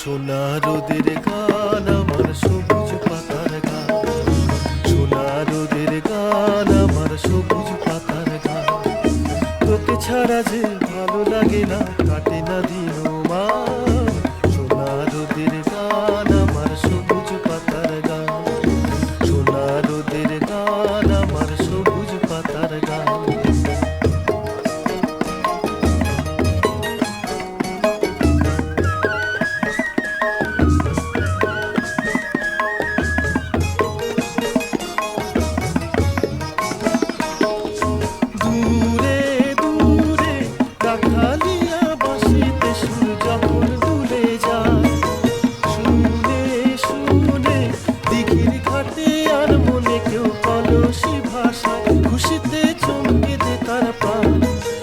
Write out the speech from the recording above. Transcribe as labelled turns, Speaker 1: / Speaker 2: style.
Speaker 1: সোনা রোদের গান আমার সবুজ পাতার গান, সোনা রোদের গান আমার সবুজ পাতার গান। তোকে ছাড়া যে ভালো লাগে না, কাটে না দিন